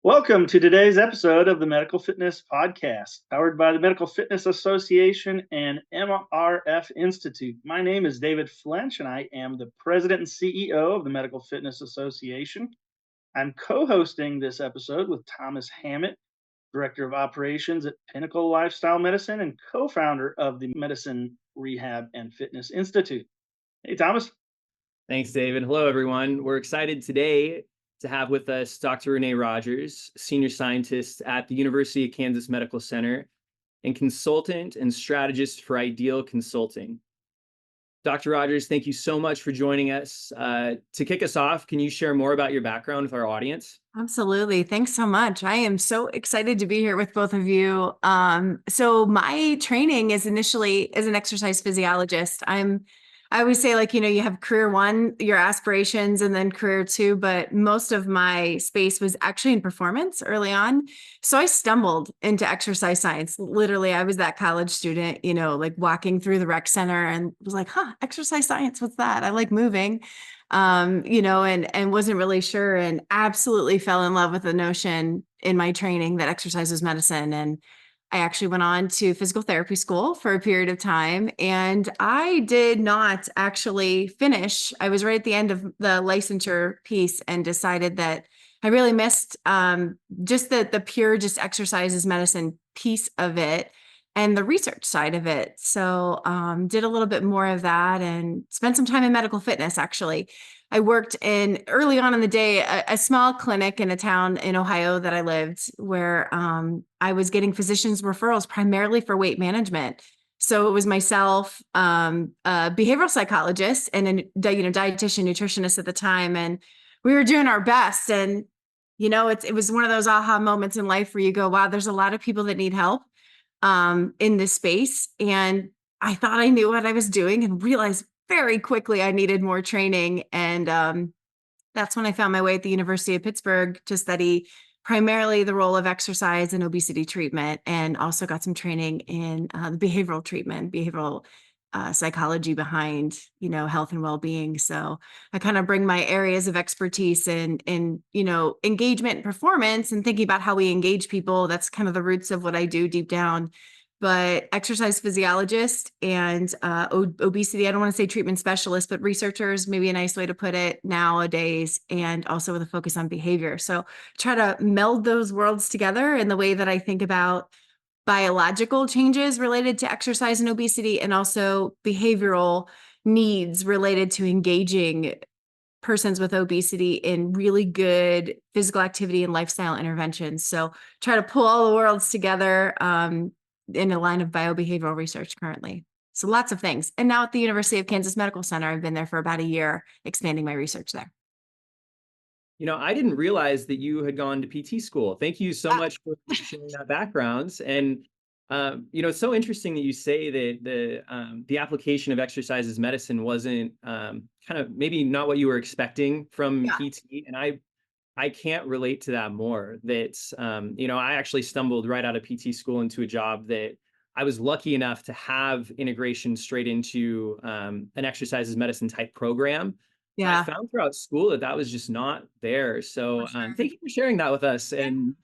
Welcome to today's episode of the Medical Fitness Podcast, powered by the Medical Fitness Association and MRF Institute. My name is David Flench, and I am the president and CEO of the Medical Fitness Association. I'm co-hosting this episode with Thomas Hammett, Director of Operations at Pinnacle Lifestyle Medicine and co-founder of the Medicine Rehab and Fitness Institute. Hey, Thomas. Thanks, David. Hello, everyone. We're excited today to have with us Dr. Renee Rogers, senior scientist at the University of Kansas Medical Center and consultant and strategist for Ideal Consulting. Dr. Rogers, thank you so much for joining us. To kick us off, can you share more about your background with our audience? Absolutely. Thanks so much. I am so excited to be here with both of you. So my training is initially as an exercise physiologist. I always say, you have career one, your aspirations, and then career two, but most of my space was actually in performance early on. So I stumbled into exercise science. Literally, I was that college student, walking through the rec center and was like, exercise science, what's that? I like moving, and wasn't really sure, and absolutely fell in love with the notion in my training that exercise was medicine. And I actually went on to physical therapy school for a period of time, and I did not actually finish. I was right at the end of the licensure piece and decided that I really missed just the pure just exercise as medicine piece of it and the research side of it. So did a little bit more of that and spent some time in medical fitness, actually. I worked in early on in the day, a small clinic in a town in Ohio that I lived, where I was getting physicians referrals primarily for weight management. So it was myself, a behavioral psychologist, and a dietitian, nutritionist at the time, and we were doing our best. And it was one of those aha moments in life where you go, "Wow, there's a lot of people that need help in this space." And I thought I knew what I was doing, and realized very quickly I needed more training. And that's when I found my way at the University of Pittsburgh to study primarily the role of exercise and obesity treatment, and also got some training in the behavioral treatment, behavioral psychology behind, health and well-being. So I kind of bring my areas of expertise in engagement and performance, and thinking about how we engage people. That's kind of the roots of what I do deep down. But exercise physiologist and obesity, I don't want to say treatment specialist, but researchers, maybe a nice way to put it nowadays, and also with a focus on behavior. So try to meld those worlds together in the way that I think about biological changes related to exercise and obesity, and also behavioral needs related to engaging persons with obesity in really good physical activity and lifestyle interventions. So try to pull all the worlds together in a line of biobehavioral research currently. So lots of things. And now at the University of Kansas Medical Center, I've been there for about a year, expanding my research there. I didn't realize that you had gone to PT school. Thank you so much for sharing that background. And, it's so interesting that you say that the application of exercise as medicine wasn't kind of maybe not what you were expecting from PT. And I can't relate to that more. That, I actually stumbled right out of PT school into a job that I was lucky enough to have integration straight into an exercise as medicine type program. Yeah. I found throughout school that was just not there. So thank you for sharing that with us and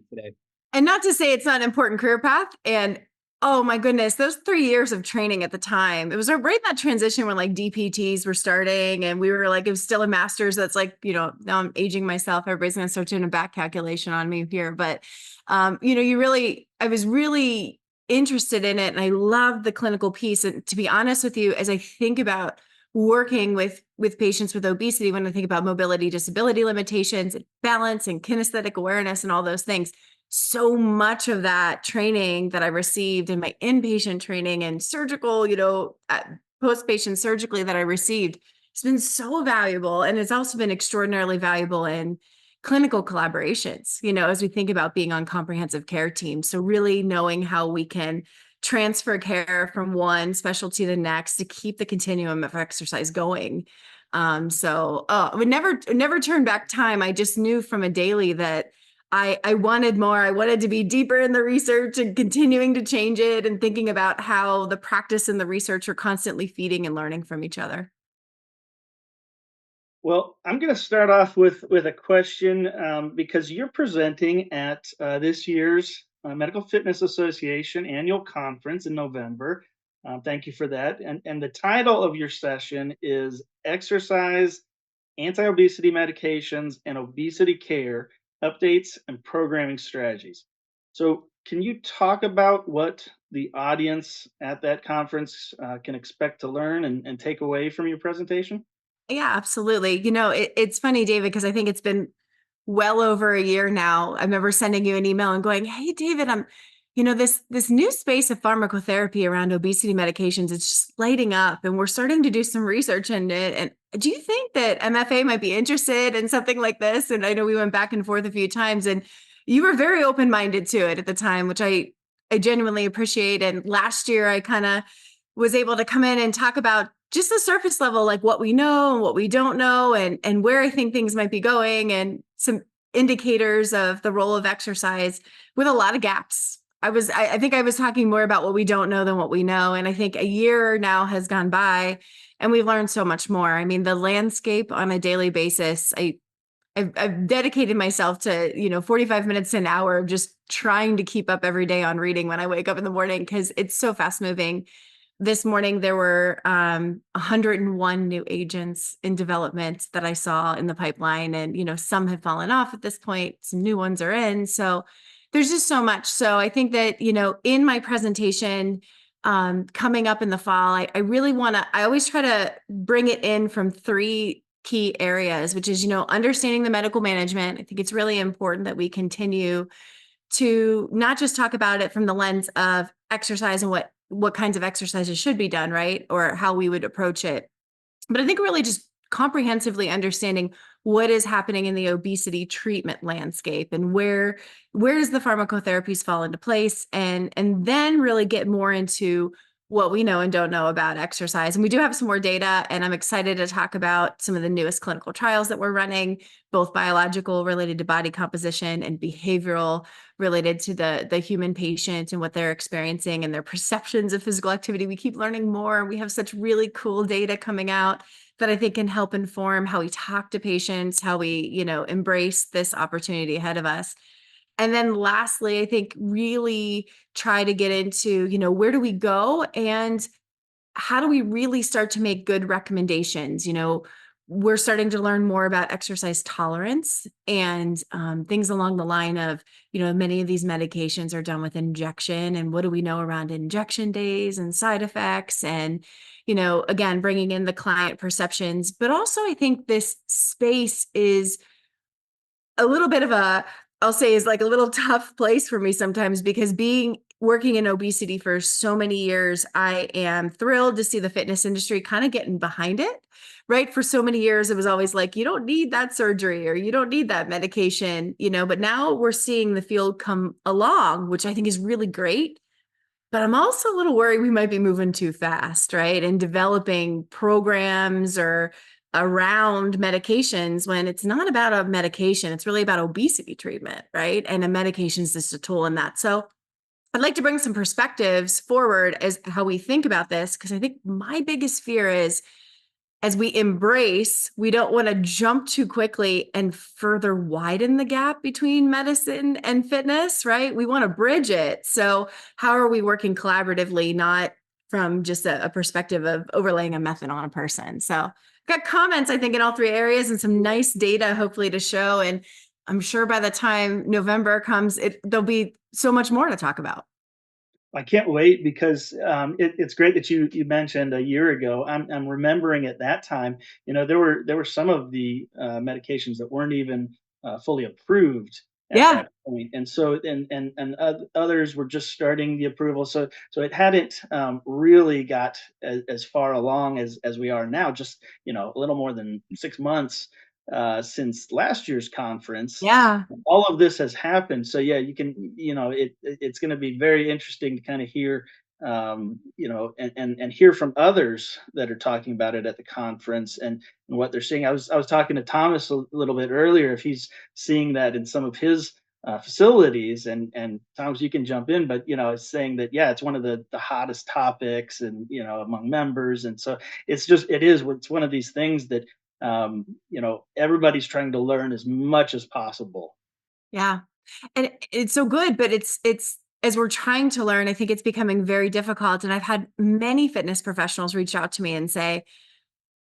today. And not to say it's not an important career path. And oh my goodness, those 3 years of training at the time, it was right in that transition when DPTs were starting, and we were it was still a master's. That's now I'm aging myself. Everybody's going to start doing a back calculation on me here. But, I was really interested in it, and I loved the clinical piece. And to be honest with you, as I think about working with patients with obesity, when I think about mobility, disability limitations, and balance and kinesthetic awareness and all those things, so much of that training that I received in my inpatient training and surgical, post-patient surgically that I received, has been so valuable. And it's also been extraordinarily valuable in clinical collaborations, as we think about being on comprehensive care teams. So really knowing how we can transfer care from one specialty to the next to keep the continuum of exercise going. I would never turn back time. I just knew from a daily that I wanted more. I wanted to be deeper in the research and continuing to change it and thinking about how the practice and the research are constantly feeding and learning from each other. Well, I'm going to start off with a question because you're presenting at this year's Medical Fitness Association annual conference in November. Thank you for that. And the title of your session is Exercise, Anti-Obesity Medications, and Obesity Care Updates and Programming Strategies. So can you talk about what the audience at that conference can expect to learn and take away from your presentation? Yeah, absolutely. It's funny, David, because I think it's been well over a year now. I remember sending you an email and going, "Hey, David, this new space of pharmacotherapy around obesity medications, it's just lighting up, and we're starting to do some research in it. And do you think that MFA might be interested in something like this?" And I know we went back and forth a few times, and you were very open-minded to it at the time, which I genuinely appreciate. And last year, I kind of was able to come in and talk about just the surface level, like what we know and what we don't know, and where I think things might be going, and some indicators of the role of exercise with a lot of gaps. I think I was talking more about what we don't know than what we know. And I think a year now has gone by and we've learned so much more. I mean, the landscape on a daily basis, I've dedicated myself to, 45 minutes to an hour of just trying to keep up every day on reading when I wake up in the morning, because it's so fast moving. This morning, there were 101 new agents in development that I saw in the pipeline. And, some have fallen off at this point. Some new ones are in. So there's just so much. So I think that, in my presentation coming up in the fall, I really I always try to bring it in from three key areas, which is, understanding the medical management. I think it's really important that we continue to not just talk about it from the lens of exercise and what kinds of exercises should be done, right? Or how we would approach it. But I think really just comprehensively understanding what is happening in the obesity treatment landscape, and where does the pharmacotherapies fall into place, and then really get more into what we know and don't know about exercise. And we do have some more data, and I'm excited to talk about some of the newest clinical trials that we're running, both biological related to body composition and behavioral related to the human patient and what they're experiencing and their perceptions of physical activity. We keep learning more. We have such really cool data coming out that I think can help inform how we talk to patients, how we, embrace this opportunity ahead of us. And then lastly, I think really try to get into, where do we go and how do we really start to make good recommendations? We're starting to learn more about exercise tolerance and things along the line of, many of these medications are done with injection, and what do we know around injection days and side effects, and, again, bringing in the client perceptions. But also I think this space is a little bit of I'll say is like a little tough place for me sometimes, because working in obesity for so many years, I am thrilled to see the fitness industry kind of getting behind it, right? For so many years, it was always like, you don't need that surgery or you don't need that medication, but now we're seeing the field come along, which I think is really great. But I'm also a little worried we might be moving too fast, right? And developing programs or around medications when it's not about a medication, it's really about obesity treatment, right? And a medication is just a tool in that. So I'd like to bring some perspectives forward as how we think about this, because I think my biggest fear is, as we embrace, we don't want to jump too quickly and further widen the gap between medicine and fitness, right? We want to bridge it. So how are we working collaboratively, not from just a perspective of overlaying a method on a person? So I've got comments, I think, in all three areas and some nice data, hopefully, to show. And I'm sure by the time November comes, there'll be so much more to talk about. I can't wait because it's great that you mentioned a year ago. I'm remembering at that time, there were some of the medications that weren't even fully approved at Yeah. that point, and so others were just starting the approval. So it hadn't really got as far along as we are now. Just a little more than 6 months since last year's conference, Yeah. all of this has happened. So yeah, you can, it's going to be very interesting to kind of hear, and hear from others that are talking about it at the conference and what they're seeing. I was talking to Thomas a little bit earlier, if he's seeing that in some of his facilities, and Thomas, you can jump in, but it's saying that it's one of the hottest topics, and among members, and so it's one of these things that everybody's trying to learn as much as possible. Yeah. And it's so good, but it's as we're trying to learn, I think it's becoming very difficult. And I've had many fitness professionals reach out to me and say,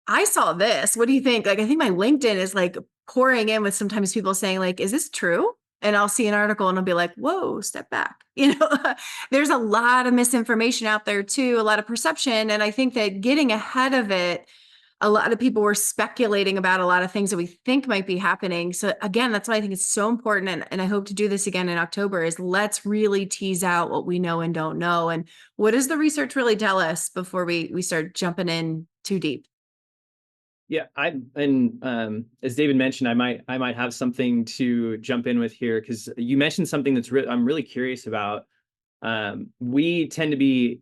I saw this. What do you think? Like, I think my LinkedIn is like pouring in with sometimes people saying like, is this true? And I'll see an article and I'll be like, whoa, step back. There's a lot of misinformation out there too, a lot of perception. And I think that getting ahead of it, a lot of people were speculating about a lot of things that we think might be happening. So again, that's why I think it's so important. And I hope to do this again in October is let's really tease out what we know and don't know. And what does the research really tell us before we start jumping in too deep? Yeah, as David mentioned, I might have something to jump in with here, because you mentioned something that's I'm really curious about. We tend to be,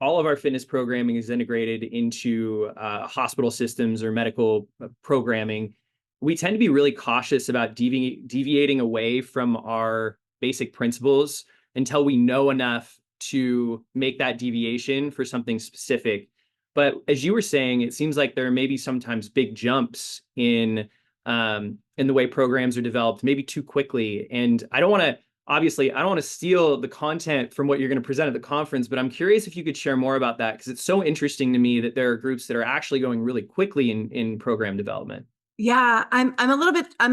all of our fitness programming is integrated into hospital systems or medical programming. We tend to be really cautious about deviating away from our basic principles until we know enough to make that deviation for something specific. But as you were saying, it seems like there may be sometimes big jumps in the way programs are developed, maybe too quickly. And I don't want to steal the content from what you're going to present at the conference, but I'm curious if you could share more about that, because it's so interesting to me that there are groups that are actually going really quickly in program development. Yeah, I'm a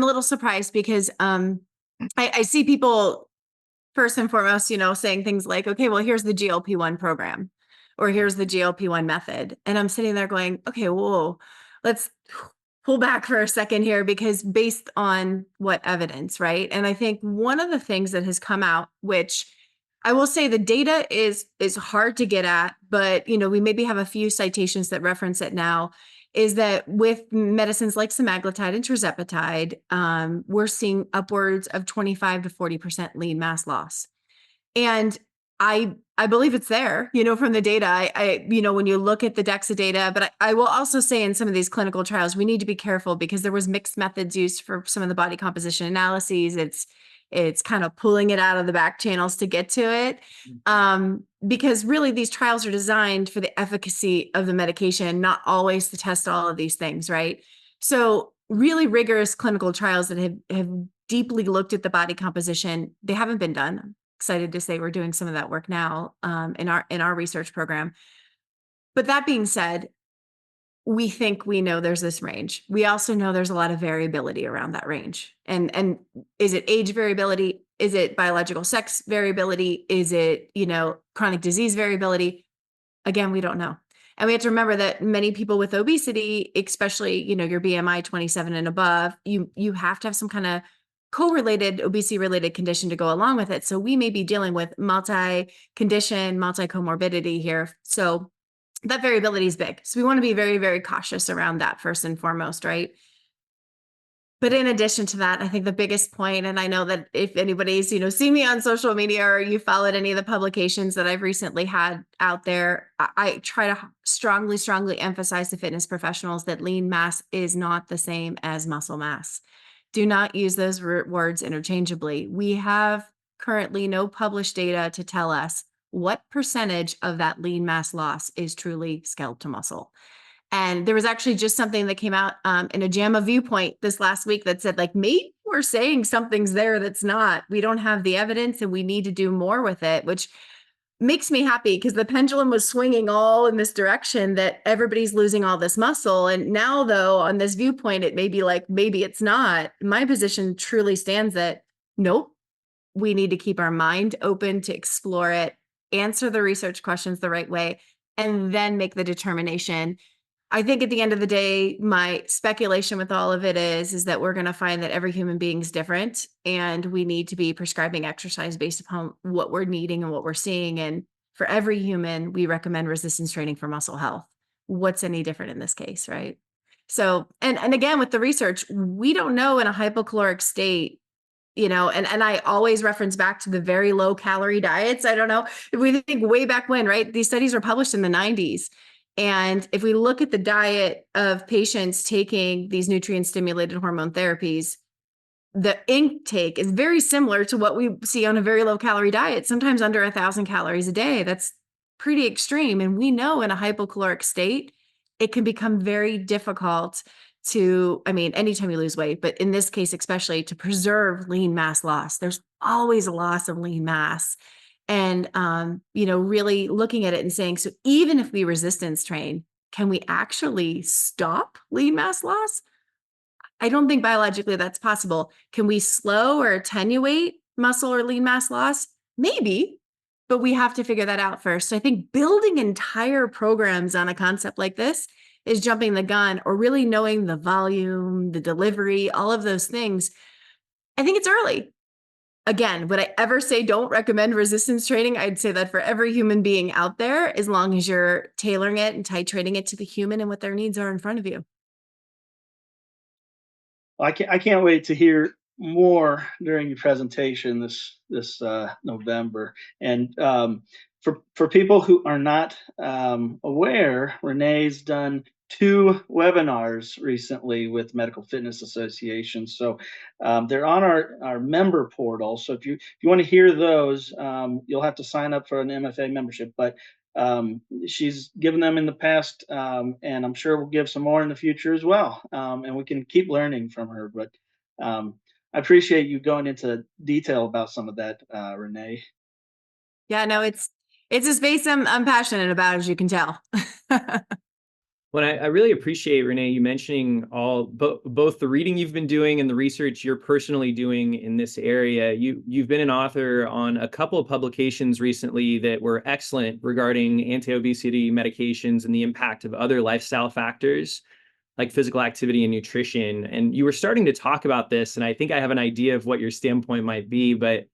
little surprised because I see people first and foremost, saying things like, okay, well, here's the GLP-1 program, or here's the GLP-1 method. And I'm sitting there going, okay, whoa, let's pull back for a second here, because based on what evidence, right? And I think one of the things that has come out, which I will say the data is hard to get at, but we maybe have a few citations that reference it now, is that with medicines like semaglutide and tirzepatide, we're seeing upwards of 25 to 40% lean mass loss. And I believe it's there, from the data. When you look at the DEXA data, but I will also say in some of these clinical trials, we need to be careful because there was mixed methods used for some of the body composition analyses. It's kind of pulling it out of the back channels to get to it. Because really these trials are designed for the efficacy of the medication, not always to test all of these things, right? So really rigorous clinical trials that have deeply looked at the body composition, they haven't been done. I'm excited to say we're doing some of that work now in our research program. But that being said, we think we know there's this range. We also know there's a lot of variability around that range. And is it age variability? Is it biological sex variability? Is it, chronic disease variability? Again, we don't know. And we have to remember that many people with obesity, especially, your BMI 27 and above, you have to have some kind of correlated obesity-related condition to go along with it. So we may be dealing with multi-condition, multi-comorbidity here. So that variability is big. So we want to be very, very cautious around that first and foremost, right? But in addition to that, I think the biggest point, and I know that if anybody's, seen me on social media or you followed any of the publications that I've recently had out there, I try to strongly, strongly emphasize to fitness professionals that lean mass is not the same as muscle mass. Do not use those words interchangeably. We have currently no published data to tell us what percentage of that lean mass loss is truly skeletal muscle. And there was actually just something that came out in a JAMA Viewpoint this last week that said, like, maybe we're saying something's there that's not. We don't have the evidence and we need to do more with it, which makes me happy because the pendulum was swinging all in this direction that everybody's losing all this muscle. And now, though, on this viewpoint, it may be like, maybe it's not. My position truly stands that, nope, we need to keep our mind open to explore it, answer the research questions the right way, and then make the determination. I think at the end of the day, my speculation with all of it is that we're going to find that every human being is different and we need to be prescribing exercise based upon what we're needing and what we're seeing. And for every human, we recommend resistance training for muscle health. What's any different in this case, right? So, and again, with the research, we don't know in a hypocaloric state, and I always reference back to the very low calorie diets. I don't know if we think way back when, right? These studies were published in the 90s. And if we look at the diet of patients taking these nutrient stimulated hormone therapies, the intake is very similar to what we see on a very low calorie diet, sometimes under 1,000 calories a day. That's pretty extreme. And we know in a hypocaloric state, it can become very difficult to, I mean, anytime you lose weight, but in this case, especially to preserve lean mass loss. There's always a loss of lean mass. And, really looking at it and saying, so even if we resistance train, can we actually stop lean mass loss? I don't think biologically that's possible. Can we slow or attenuate muscle or lean mass loss? Maybe, but we have to figure that out first. So I think building entire programs on a concept like this is jumping the gun, or really knowing the volume, the delivery, all of those things. I think it's early. Again, would I ever say don't recommend resistance training? I'd say that for every human being out there, as long as you're tailoring it and titrating it to the human and what their needs are in front of you. I can't wait to hear more during your presentation this November. And for people who are not aware, Renee's done 2 webinars recently with Medical Fitness Association. So they're on our member portal. So if you want to hear those, you'll have to sign up for an MFA membership. But she's given them in the past, and I'm sure we'll give some more in the future as well. And we can keep learning from her. But I appreciate you going into detail about some of that, Renee. Yeah, no, it's a space I'm passionate about, as you can tell. Well, I really appreciate, Renee, you mentioning both the reading you've been doing and the research you're personally doing in this area. You've been an author on a couple of publications recently that were excellent regarding anti-obesity medications and the impact of other lifestyle factors like physical activity and nutrition. And you were starting to talk about this, and I think I have an idea of what your standpoint might be, but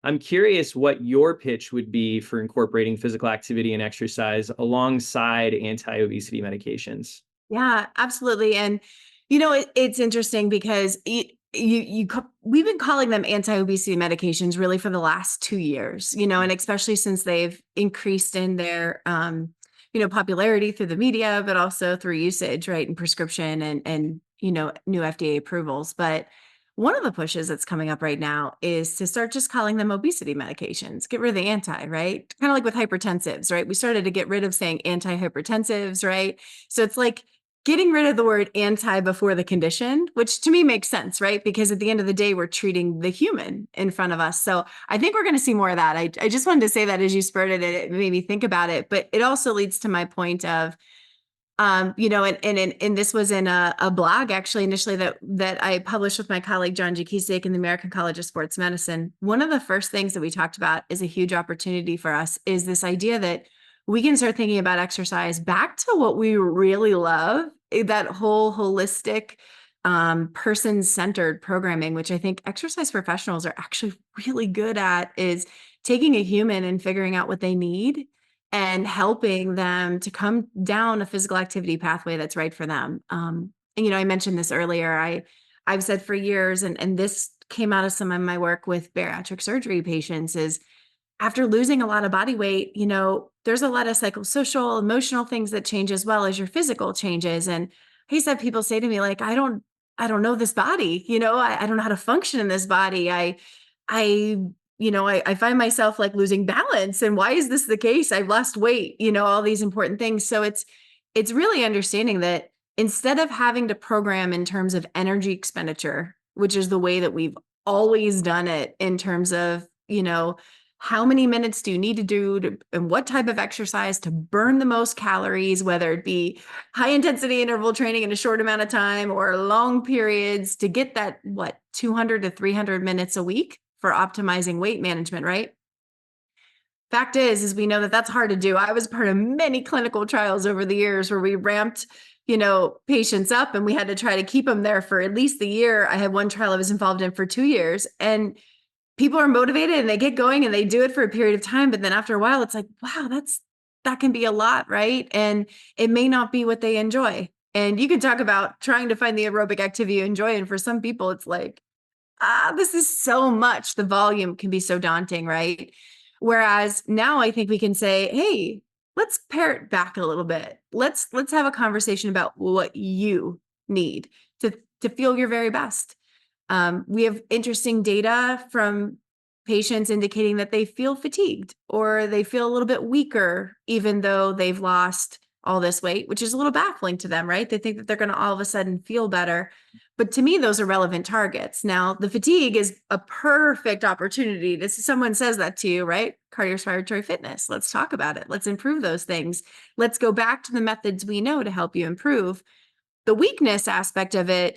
I'm curious what your pitch would be for incorporating physical activity and exercise alongside anti-obesity medications. Yeah, absolutely. And, it's interesting because we've been calling them anti-obesity medications really for the last 2 years, and especially since they've increased in their, popularity through the media, but also through usage, right, and prescription and new FDA approvals. But one of the pushes that's coming up right now is to start just calling them obesity medications, get rid of the anti, right? Kind of like with hypertensives, right? We started to get rid of saying antihypertensives, right? So it's like getting rid of the word anti before the condition, which to me makes sense, right? Because at the end of the day, we're treating the human in front of us. So I think we're going to see more of that. I just wanted to say that as you spurted it, it made me think about it, but it also leads to my point of, and this was in a blog actually initially that I published with my colleague John Jakisic in the American College of Sports Medicine. One of the first things that we talked about is a huge opportunity for us is this idea that we can start thinking about exercise back to what we really love, that whole holistic, person-centered programming, which I think exercise professionals are actually really good at, is taking a human and figuring out what they need and helping them to come down a physical activity pathway that's right for them. And, I mentioned this earlier. I've said for years, and this came out of some of my work with bariatric surgery patients, is after losing a lot of body weight, there's a lot of psychosocial, emotional things that change as well as your physical changes. And he said, people say to me, like, I don't know this body, I don't know how to function in this body. I find myself like losing balance. And why is this the case? I've lost weight, all these important things. So it's really understanding that instead of having to program in terms of energy expenditure, which is the way that we've always done it in terms of, how many minutes do you need to do and what type of exercise to burn the most calories, whether it be high intensity interval training in a short amount of time or long periods to get that, 200 to 300 minutes a week for optimizing weight management, right? Fact is we know that that's hard to do. I was part of many clinical trials over the years where we ramped, patients up and we had to try to keep them there for at least the year. I had one trial I was involved in for 2 years, and people are motivated and they get going and they do it for a period of time. But then after a while, it's like, wow, that can be a lot, right? And it may not be what they enjoy. And you can talk about trying to find the aerobic activity you enjoy. And for some people, it's like, this is so much. The volume can be so daunting, right? Whereas now I think we can say, hey, let's pare it back a little bit. Let's have a conversation about what you need to feel your very best. We have interesting data from patients indicating that they feel fatigued or they feel a little bit weaker, even though they've lost all this weight, which is a little baffling to them, right? They think that they're going to all of a sudden feel better. But to me, those are relevant targets. Now, the fatigue is a perfect opportunity. Someone says that to you, right? Cardiorespiratory fitness. Let's talk about it. Let's improve those things. Let's go back to the methods we know to help you improve. The weakness aspect of it,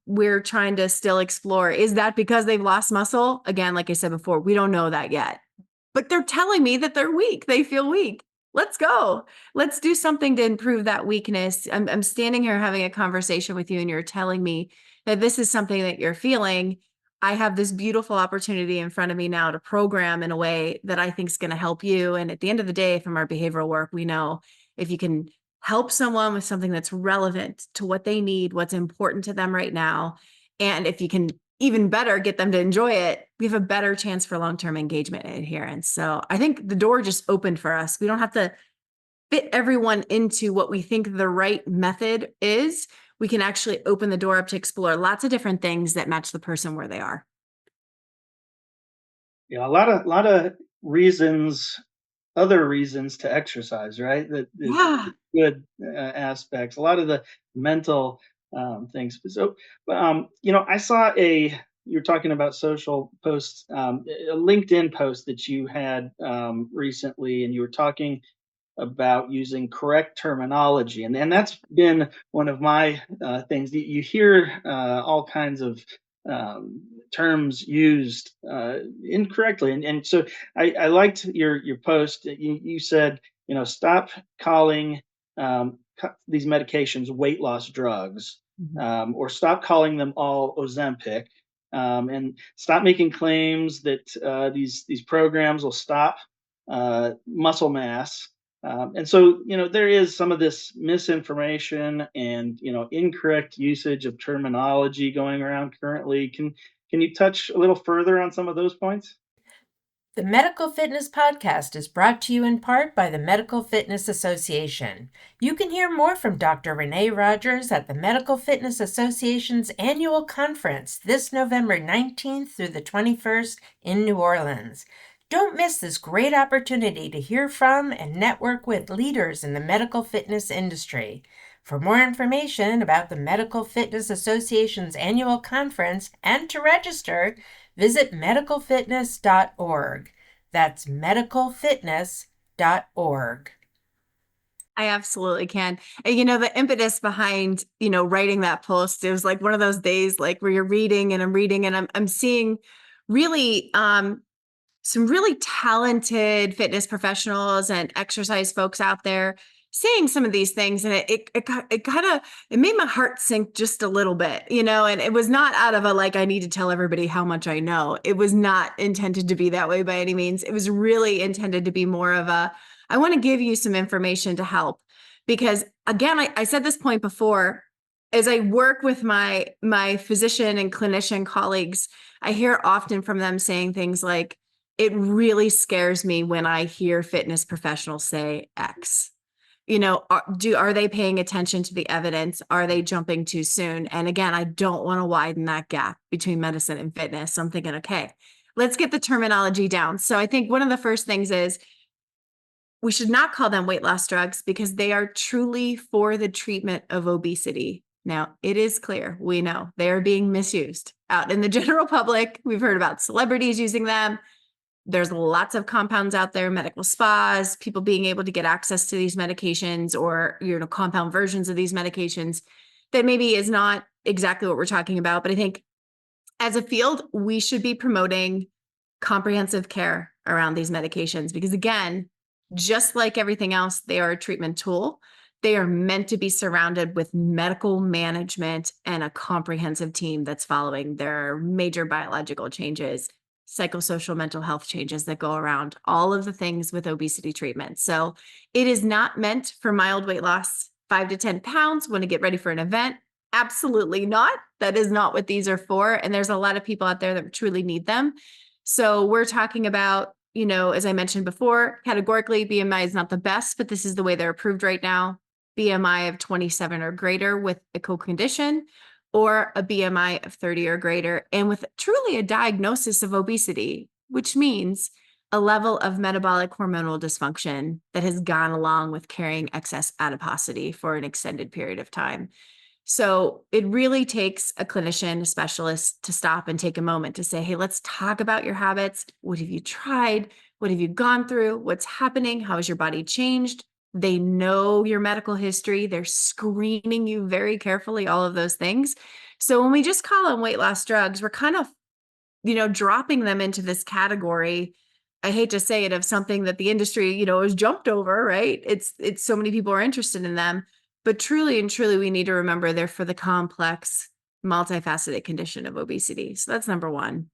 we're trying to still explore. Is that because they've lost muscle? Again, like I said before, we don't know that yet. But they're telling me that they're weak. They feel weak. Let's go. Let's do something to improve that weakness. I'm standing here having a conversation with you, and you're telling me that this is something that you're feeling. I have this beautiful opportunity in front of me now to program in a way that I think is going to help you. And at the end of the day, from our behavioral work, we know if you can help someone with something that's relevant to what they need, what's important to them right now, and if you can even better get them to enjoy it, we have a better chance for long-term engagement and adherence. So I think the door just opened for us. We don't have to fit everyone into what we think the right method is. We can actually open the door up to explore lots of different things that match the person where they are. Yeah, a lot of reasons, other reasons to exercise, right? That is Yeah. good aspects. A lot of the mental things. So, I saw you're talking about social posts, a LinkedIn post that you had recently, and you were talking about using correct terminology, and that's been one of my things. You hear all kinds of terms used incorrectly, and so I liked your post. You said, stop calling these medications weight loss drugs, or stop calling them all Ozempic, and stop making claims that these programs will stop muscle mass. And so, there is some of this misinformation and, incorrect usage of terminology going around currently. Can you touch a little further on some of those points? The Medical Fitness Podcast is brought to you in part by the Medical Fitness Association. You can hear more from Dr. Renee Rogers at the Medical Fitness Association's annual conference this November 19th through the 21st in New Orleans. Don't miss this great opportunity to hear from and network with leaders in the medical fitness industry. For more information about the Medical Fitness Association's annual conference and to register, visit medicalfitness.org. That's medicalfitness.org. I absolutely can. And the impetus behind, writing that post, it was like one of those days like where you're reading and I'm reading and I'm seeing really some really talented fitness professionals and exercise folks out there saying some of these things. And it made my heart sink just a little bit, and it was not out of I need to tell everybody how much I know. It was not intended to be that way by any means. It was really intended to be more of I want to give you some information to help, because again, I said this point before, as I work with my physician and clinician colleagues, I hear often from them saying things like, it really scares me when I hear fitness professionals say X. Are they paying attention to the evidence? Are they jumping too soon? And again, I don't want to widen that gap between medicine and fitness. So I'm thinking, okay, let's get the terminology down. So I think one of the first things is we should not call them weight loss drugs because they are truly for the treatment of obesity. Now, it is clear, we know they are being misused out in the general public. We've heard about celebrities using them. There's lots of compounds out there, medical spas, people being able to get access to these medications or, compound versions of these medications that maybe is not exactly what we're talking about. But I think as a field, we should be promoting comprehensive care around these medications because, again, just like everything else, they are a treatment tool. They are meant to be surrounded with medical management and a comprehensive team that's following their major biological changes, psychosocial mental health changes that go around all of the things with obesity treatment. So it is not meant for mild weight loss, 5 to 10 pounds, want to get ready for an event. Absolutely not. That is not what these are for. And there's a lot of people out there that truly need them. So we're talking about, as I mentioned before, categorically BMI is not the best, but this is the way they're approved right now. BMI of 27 or greater with a co-condition, or a BMI of 30 or greater, and with truly a diagnosis of obesity, which means a level of metabolic hormonal dysfunction that has gone along with carrying excess adiposity for an extended period of time. So it really takes a clinician, a specialist, to stop and take a moment to say, hey, let's talk about your habits. What have you tried? What have you gone through? What's happening? How has your body changed? They know your medical history. They're screening you very carefully, all of those things. So when we just call on weight loss drugs, we're kind of, dropping them into this category. I hate to say it, of something that the industry, has jumped over, right? It's so many people are interested in them. But truly and truly, we need to remember they're for the complex, multifaceted condition of obesity. So that's number one.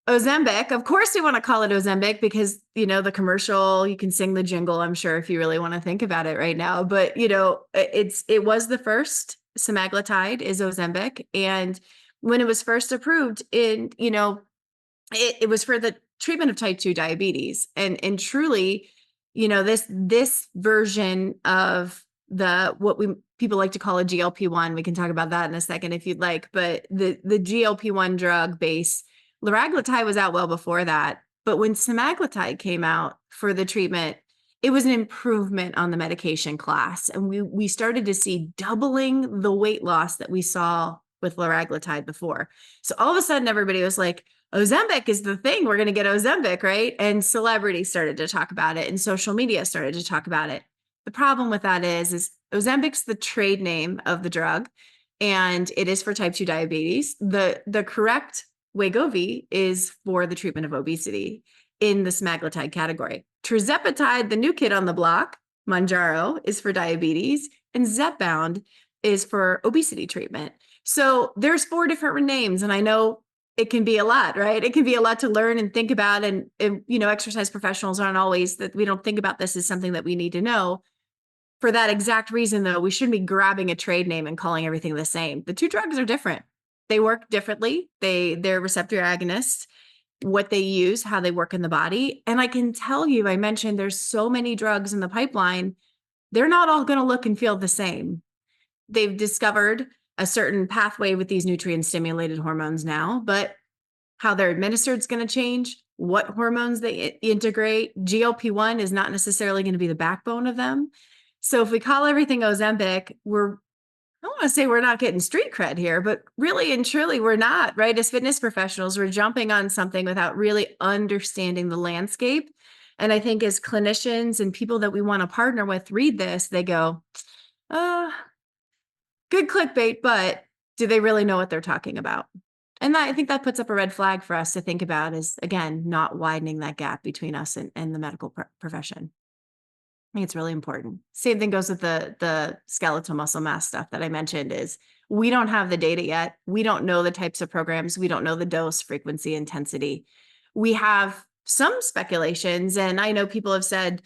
Ozempic, of course, we want to call it Ozempic because, the commercial, you can sing the jingle, I'm sure, if you really want to think about it right now. But, it was the first. Semaglutide is Ozempic. And when it was first approved it was for the treatment of type 2 diabetes. And truly, this version of what people like to call a GLP-1. We can talk about that in a second if you'd like, but the GLP-1 drug base, liraglutide was out well before that. But when semaglutide came out for the treatment, it was an improvement on the medication class. And we started to see doubling the weight loss that we saw with liraglutide before. So all of a sudden, everybody was like, Ozempic is the thing. We're going to get Ozempic, right? And celebrities started to talk about it and social media started to talk about it. The problem with that is Ozempic's the trade name of the drug, and it is for type 2 diabetes. The correct Wegovy is for the treatment of obesity in the semaglutide category. Tirzepatide, the new kid on the block, Mounjaro, is for diabetes, and Zepbound is for obesity treatment. So there's 4 different names, and I know it can be a lot, right? It can be a lot to learn and think about. And exercise professionals aren't always that we don't think about this as something that we need to know. For that exact reason, though, we shouldn't be grabbing a trade name and calling everything the same. The 2 drugs are different. They work differently. They're receptor agonists, what they use, how they work in the body. And I can tell you, I mentioned there's so many drugs in the pipeline. They're not all going to look and feel the same. They've discovered a certain pathway with these nutrient stimulated hormones now, but how they're administered is going to change, what hormones they integrate. GLP-1 is not necessarily going to be the backbone of them. So if we call everything Ozempic, I don't want to say we're not getting street cred here, but really and truly we're not, right? As fitness professionals, we're jumping on something without really understanding the landscape. And I think as clinicians and people that we want to partner with read this, they go, good clickbait, but do they really know what they're talking about? And I think that puts up a red flag for us to think about is, again, not widening that gap between us and the medical profession. I think it's really important. Same thing goes with the skeletal muscle mass stuff that I mentioned is we don't have the data yet. We don't know the types of programs. We don't know the dose, frequency, intensity. We have some speculations. And I know people have said,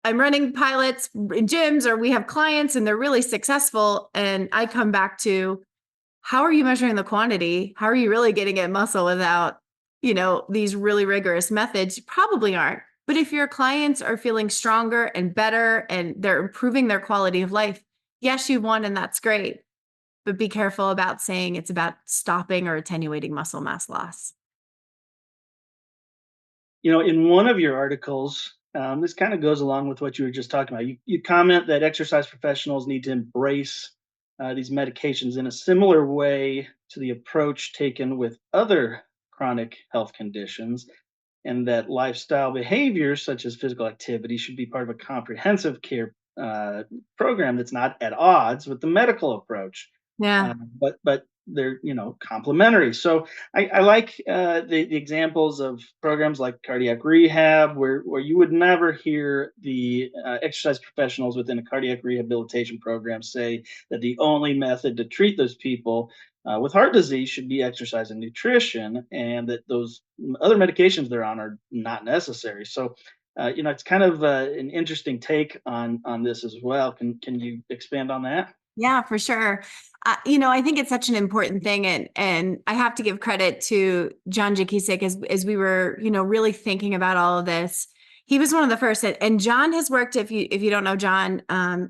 I'm running pilots in gyms or we have clients and they're really successful. And I come back to, how are you measuring the quantity? How are you really getting at muscle without, these really rigorous methods? You probably aren't. But if your clients are feeling stronger and better and they're improving their quality of life, yes, you won and that's great. But be careful about saying it's about stopping or attenuating muscle mass loss. In one of your articles, this kind of goes along with what you were just talking about. You comment that exercise professionals need to embrace these medications in a similar way to the approach taken with other chronic health conditions, and that lifestyle behaviors such as physical activity should be part of a comprehensive care program that's not at odds with the medical approach. Yeah. But they're complementary. So I like the examples of programs like cardiac rehab, where you would never hear the exercise professionals within a cardiac rehabilitation program say that the only method to treat those people with heart disease should be exercise and nutrition, and that those other medications they're on are not necessary. So it's kind of an interesting take on this as well. Can you expand on that? Yeah, for sure. I think it's such an important thing. And I have to give credit to John Jakisik as we were, really thinking about all of this. He was one of the first, and John has worked. If you don't know John,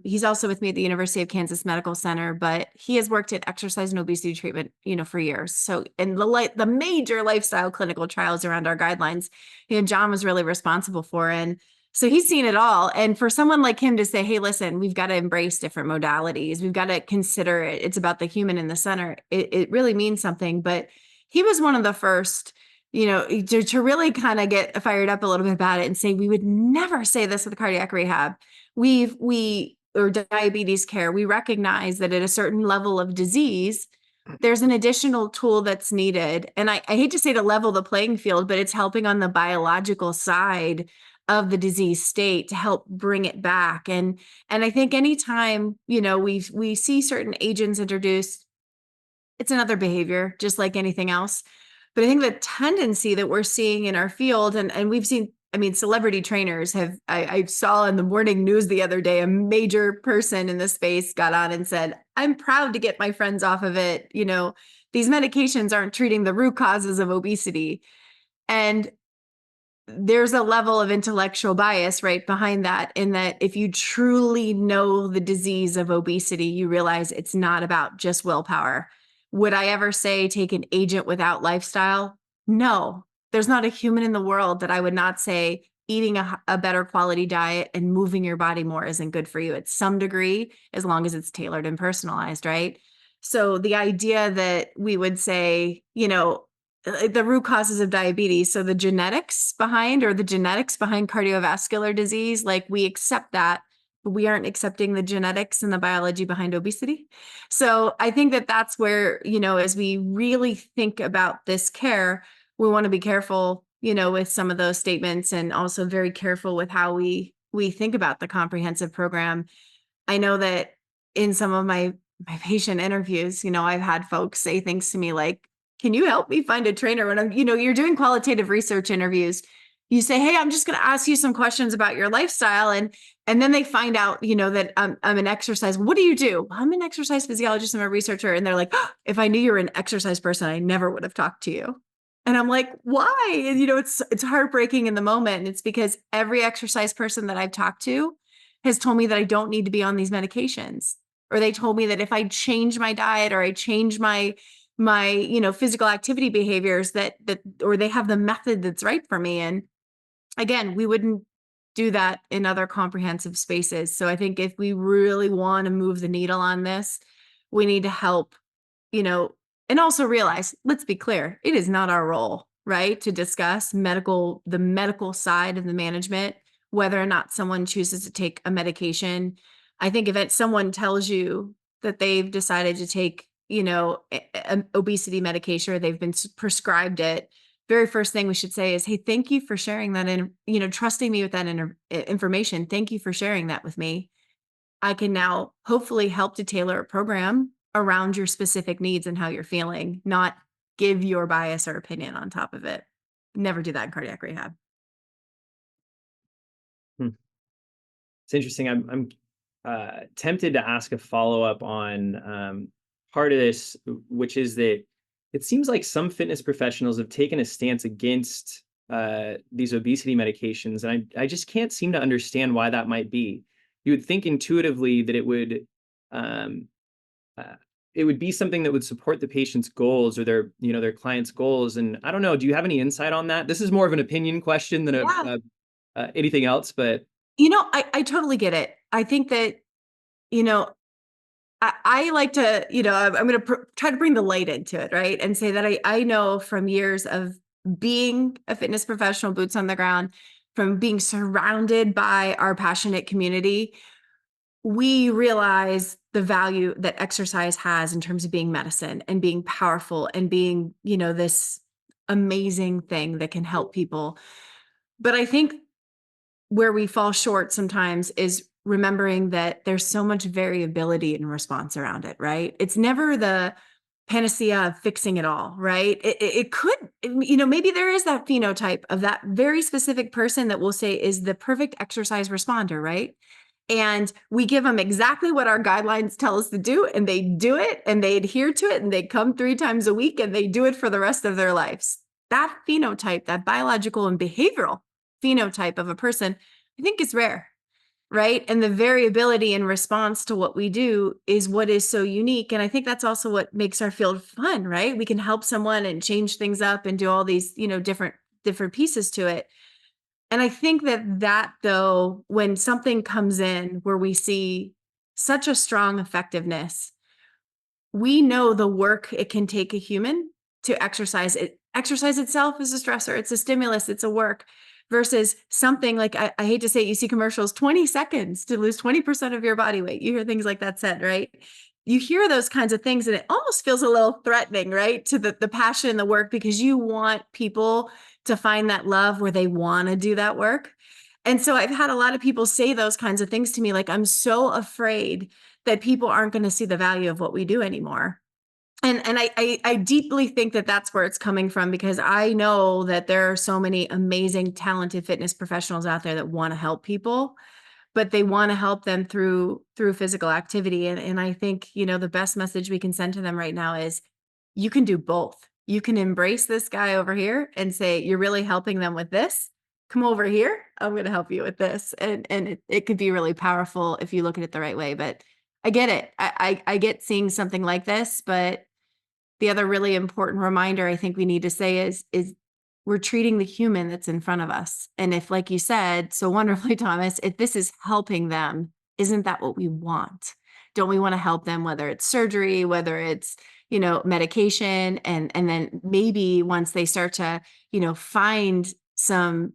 he's also with me at the University of Kansas Medical Center, but he has worked at exercise and obesity treatment, for years. So in the major lifestyle clinical trials around our guidelines, John was really responsible for, and so he's seen it all. And for someone like him to say, "Hey, listen, we've got to embrace different modalities. We've got to consider it. It's about the human in the center." It really means something. But he was one of the first, to really kind of get fired up a little bit about it and say, we would never say this with cardiac rehab. Or diabetes care, we recognize that at a certain level of disease, there's an additional tool that's needed. And I hate to say to level the playing field, but it's helping on the biological side of the disease state to help bring it back. And I think anytime, we see certain agents introduced, it's another behavior, just like anything else. But I think the tendency that we're seeing in our field, and we've seen, celebrity trainers I saw in the morning news the other day, a major person in the space got on and said, "I'm proud to get my friends off of it. These medications aren't treating the root causes of obesity." And there's a level of intellectual bias right behind that, in that if you truly know the disease of obesity, you realize it's not about just willpower. Would I ever say take an agent without lifestyle? No, there's not a human in the world that I would not say eating a better quality diet and moving your body more isn't good for you at some degree, as long as it's tailored and personalized, right? So the idea that we would say, the root causes of diabetes, so the genetics behind cardiovascular disease, like we accept that, but we aren't accepting the genetics and the biology behind obesity. So I think that that's where, as we really think about this care, we want to be careful, with some of those statements, and also very careful with how we think about the comprehensive program. I know that in some of my patient interviews, I've had folks say things to me like, "Can you help me find a trainer?" When I'm, you're doing qualitative research interviews, you say, "Hey, I'm just going to ask you some questions about your lifestyle." And then they find out, that I'm an exercise. "What do you do?" "I'm an exercise physiologist. I'm a researcher." And they're like, "Oh, if I knew you were an exercise person, I never would have talked to you." And I'm like, "Why?" And, it's heartbreaking in the moment. And it's because every exercise person that I've talked to has told me that I don't need to be on these medications. Or they told me that if I change my diet, or I change my physical activity behaviors, or they have the method that's right for me. And again, we wouldn't do that in other comprehensive spaces. So I think if we really want to move the needle on this, we need to help, and also realize, let's be clear, it is not our role, right, to discuss the medical side of the management, whether or not someone chooses to take a medication. I think if someone tells you that they've decided to take, an obesity medication, or they've been prescribed it, very first thing we should say is, "Hey, thank you for sharing that, and trusting me with that information. Thank you for sharing that with me. I can now hopefully help to tailor a program around your specific needs and how you're feeling, not give your bias or opinion on top of it." Never do that in cardiac rehab. It's interesting. I'm tempted to ask a follow-up on part of this, which is that it seems like some fitness professionals have taken a stance against these obesity medications, and I just can't seem to understand why that might be. You would think intuitively that it would be something that would support the patient's goals, or their client's goals. And I don't know, do you have any insight on that? This is more of an opinion question than anything else, but I totally get it. I think that, I like to, I'm going to try to bring the light into it, right? And say that I know from years of being a fitness professional, boots on the ground, from being surrounded by our passionate community, we realize the value that exercise has in terms of being medicine and being powerful and being, this amazing thing that can help people. But I think where we fall short sometimes is remembering that there's so much variability in response around it, right? It's never the panacea of fixing it all, right? It could, maybe there is that phenotype of that very specific person that we'll say is the perfect exercise responder, right? And we give them exactly what our guidelines tell us to do, and they do it, and they adhere to it, and they come 3 times a week, and they do it for the rest of their lives. That phenotype, that biological and behavioral phenotype of a person, I think is rare, right? And the variability in response to what we do is what is so unique. And I think that's also what makes our field fun, right? We can help someone and change things up and do all these, different pieces to it. And I think that though, when something comes in where we see such a strong effectiveness, we know the work it can take a human to exercise it. Exercise itself is a stressor. It's a stimulus. It's a work versus something like, I hate to say it, you see commercials, 20 seconds to lose 20% of your body weight. You hear things like that said, right? You hear those kinds of things and it almost feels a little threatening, right? To the passion and the work, because you want people to find that love where they want to do that work. And so I've had a lot of people say those kinds of things to me, like, I'm so afraid that people aren't going to see the value of what we do anymore. And I deeply think that that's where it's coming from, because I know that there are so many amazing, talented fitness professionals out there that want to help people, but they want to help them through physical activity. And I think, the best message we can send to them right now is you can do both. You can embrace this guy over here and say, you're really helping them with this. Come over here. I'm going to help you with this. And it could be really powerful if you look at it the right way. But I get it. I get seeing something like this, but the other really important reminder I think we need to say is we're treating the human that's in front of us. And if, like you said so wonderfully, Thomas, if this is helping them, isn't that what we want? Don't we want to help them, whether it's surgery, whether it's, medication, and then maybe once they start to, find some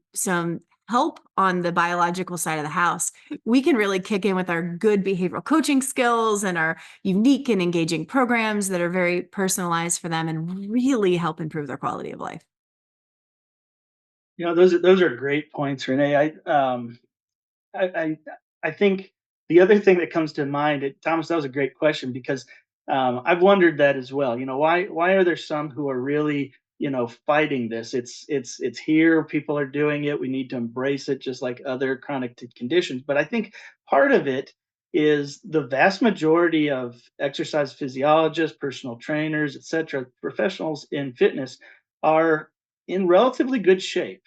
help on the biological side of the house, we can really kick in with our good behavioral coaching skills and our unique and engaging programs that are very personalized for them and really help improve their quality of life. Those are great points, Renee. I think the other thing that comes to mind, Thomas, that was a great question, because I've wondered that as well. Why are there some who are really fighting this? It's here. People are doing it. We need to embrace it, just like other chronic conditions. But I think part of it is the vast majority of exercise physiologists, personal trainers, etc., professionals in fitness are in relatively good shape.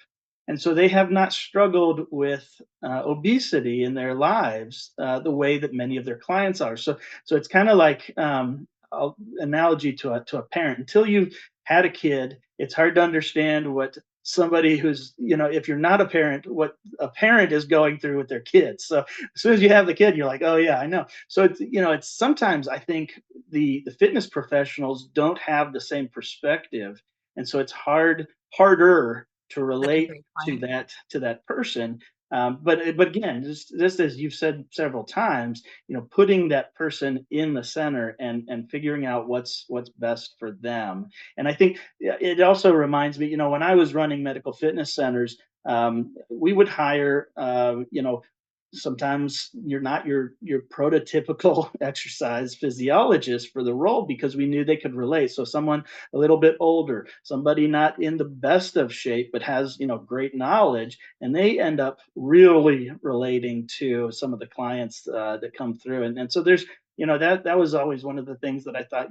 And so they have not struggled with obesity in their lives the way that many of their clients are. So it's kind of like analogy to a parent. Until you've had a kid, it's hard to understand what somebody who's, if you're not a parent, what a parent is going through with their kids. So as soon as you have the kid, you're like, oh yeah, I know. So it's sometimes I think the fitness professionals don't have the same perspective, and so it's harder to relate to that person. But again, just as you've said several times, putting that person in the center and figuring out what's best for them. And I think it also reminds me, when I was running medical fitness centers, we would hire, sometimes you're not your prototypical exercise physiologist for the role, because we knew they could relate. So someone a little bit older, somebody not in the best of shape but has great knowledge, and they end up really relating to some of the clients that come through. And so there's that was always one of the things that I thought,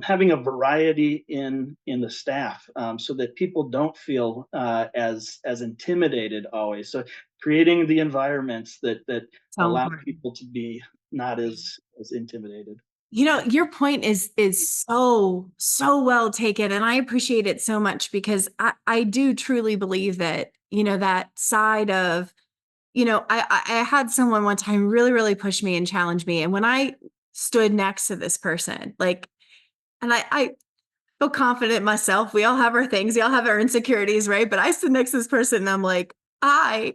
having a variety in the staff, so that people don't feel as intimidated always. So creating the environments that allow people to be not as intimidated. Your point is so well taken, and I appreciate it so much, because I do truly believe that that side of I had someone one time really, really push me and challenge me, and when I stood next to this person, and I feel confident in myself. We all have our things. We all have our insecurities, right? But I stood next to this person and I'm like,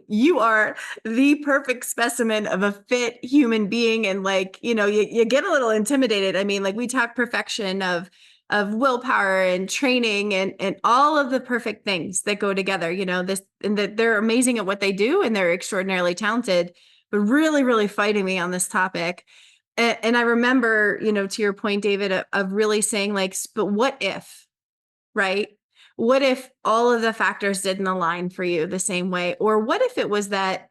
you are the perfect specimen of a fit human being. And you get a little intimidated. I mean, we talk perfection of willpower and training and all of the perfect things that go together, and that they're amazing at what they do and they're extraordinarily talented, but really, really fighting me on this topic. And I remember, to your point, David, of really saying but what if, right? What if all of the factors didn't align for you the same way? Or what if it was that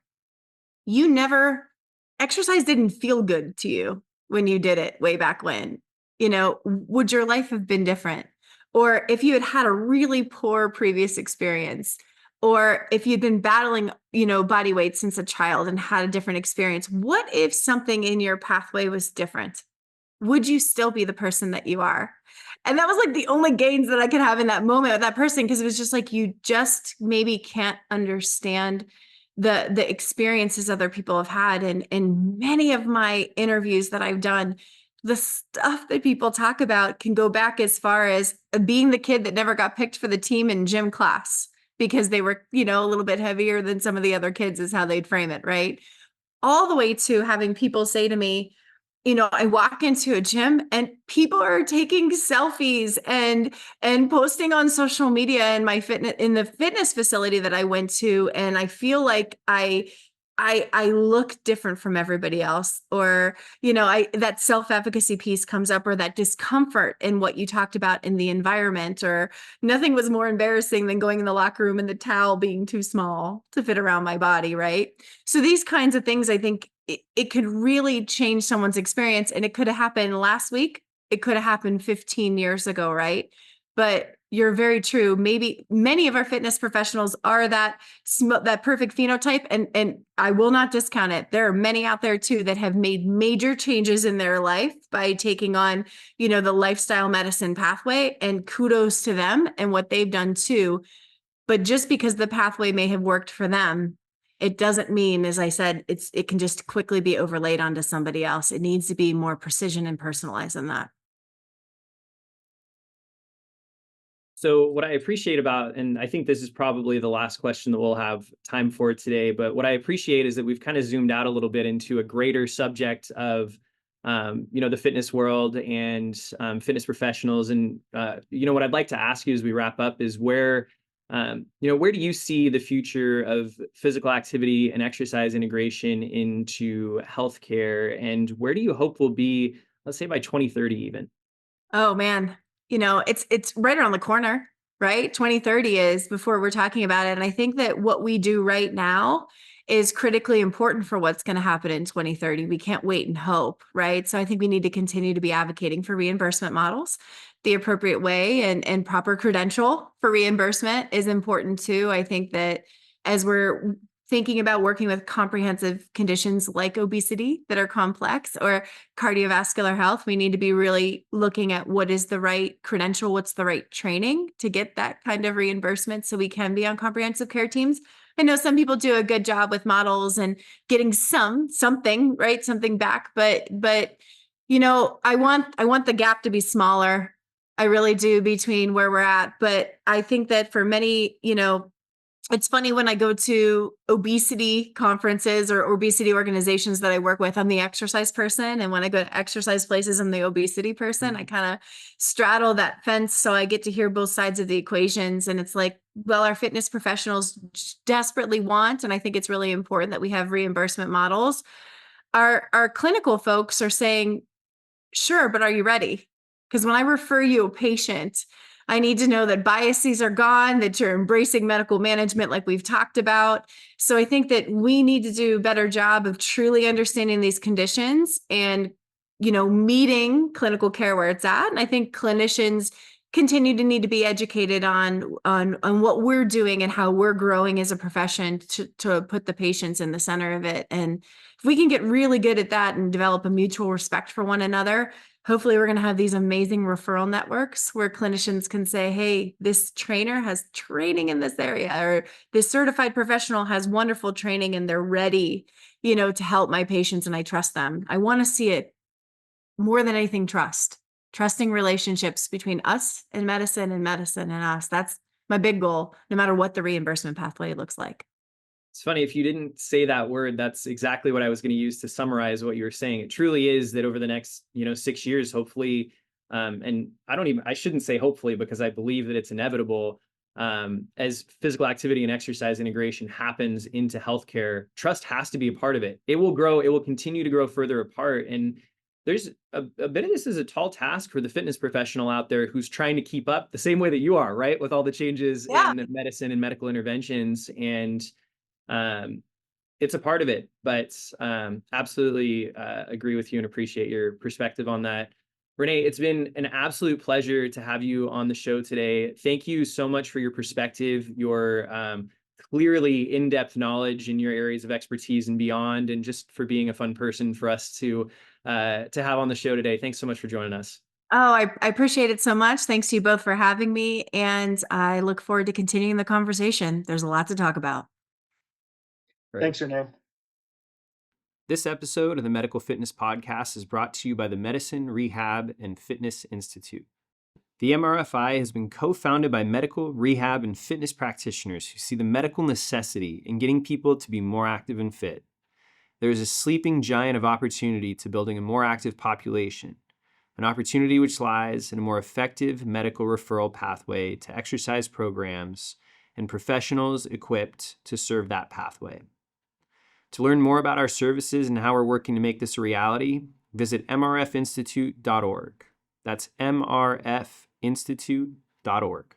exercise didn't feel good to you when you did it way back when? Would your life have been different? Or if you had had a really poor previous experience, or if you'd been battling, body weight since a child and had a different experience, what if something in your pathway was different? Would you still be the person that you are? And that was like the only gains that I could have in that moment with that person, because it was just like, you just maybe can't understand the experiences other people have had. And in many of my interviews that I've done, the stuff that people talk about can go back as far as being the kid that never got picked for the team in gym class because they were, a little bit heavier than some of the other kids, is how they'd frame it, right? All the way to having people say to me, I walk into a gym and people are taking selfies and posting on social media in the fitness facility that I went to, and I feel like I look different from everybody else, or that self-efficacy piece comes up, or that discomfort in what you talked about in the environment, or nothing was more embarrassing than going in the locker room and the towel being too small to fit around my body, right? So these kinds of things, I think it could really change someone's experience, and it could have happened last week. It could have happened 15 years ago, right? But you're very true. Maybe many of our fitness professionals are that perfect phenotype, and I will not discount it. There are many out there too that have made major changes in their life by taking on, the lifestyle medicine pathway, and kudos to them and what they've done too. But just because the pathway may have worked for them, it doesn't mean, as I said, it can just quickly be overlaid onto somebody else. It needs to be more precision and personalized than that. So what I appreciate about, and I think this is probably the last question that we'll have time for today, but what I appreciate is that we've kind of zoomed out a little bit into a greater subject of, the fitness world and fitness professionals. And, what I'd like to ask you as we wrap up is where do you see the future of physical activity and exercise integration into healthcare, and where do you hope we'll be, let's say by 2030 even? Oh man, it's right around the corner, right? 2030 is before we're talking about it. And I think that what we do right now is critically important for what's going to happen in 2030. We can't wait and hope, right? So I think we need to continue to be advocating for reimbursement models the appropriate way, and proper credential for reimbursement is important too. I think that as we're thinking about working with comprehensive conditions like obesity that are complex, or cardiovascular health, we need to be really looking at what is the right credential, what's the right training to get that kind of reimbursement so we can be on comprehensive care teams. I know some people do a good job with models and getting something back, but I want the gap to be smaller. I really do, between where we're at. But I think that for many, it's funny when I go to obesity conferences or obesity organizations that I work with, I'm the exercise person. And when I go to exercise places, I'm the obesity person. I kind of straddle that fence. So I get to hear both sides of the equations. And it's like, well, our fitness professionals desperately want, and I think it's really important that we have reimbursement models. Our clinical folks are saying, sure, but are you ready? Because when I refer you a patient, I need to know that biases are gone, that you're embracing medical management like we've talked about. So I think that we need to do a better job of truly understanding these conditions and, meeting clinical care where it's at. And I think clinicians continue to need to be educated on what we're doing and how we're growing as a profession to put the patients in the center of it. And if we can get really good at that and develop a mutual respect for one another, hopefully we're going to have these amazing referral networks where clinicians can say, hey, this trainer has training in this area, or this certified professional has wonderful training and they're ready, to help my patients, and I trust them. I want to see it more than anything, trusting relationships between us and medicine and us. That's my big goal, no matter what the reimbursement pathway looks like. It's funny, if you didn't say that word, that's exactly what I was going to use to summarize what you were saying. It truly is that over the next, 6 years, hopefully, and I shouldn't say hopefully, because I believe that it's inevitable, as physical activity and exercise integration happens into healthcare, trust has to be a part of it. It will grow, it will continue to grow further apart. And there's a bit of this is a tall task for the fitness professional out there who's trying to keep up the same way that you are, right? With all the changes in medicine and medical interventions. And it's a part of it, but absolutely agree with you and appreciate your perspective on that. Renee, it's been an absolute pleasure to have you on the show today. Thank you so much for your perspective, your clearly in-depth knowledge in your areas of expertise and beyond, and just for being a fun person for us to have on the show today. Thanks so much for joining us. Oh, I appreciate it so much. Thanks to you both for having me. And I look forward to continuing the conversation. There's a lot to talk about. Great. Thanks, Renee. This episode of the Medical Fitness Podcast is brought to you by the Medicine, Rehab, and Fitness Institute. The MRFI has been co-founded by medical, rehab, and fitness practitioners who see the medical necessity in getting people to be more active and fit. There is a sleeping giant of opportunity to building a more active population, an opportunity which lies in a more effective medical referral pathway to exercise programs and professionals equipped to serve that pathway. To learn more about our services and how we're working to make this a reality, visit mrfinstitute.org. That's mrfinstitute.org.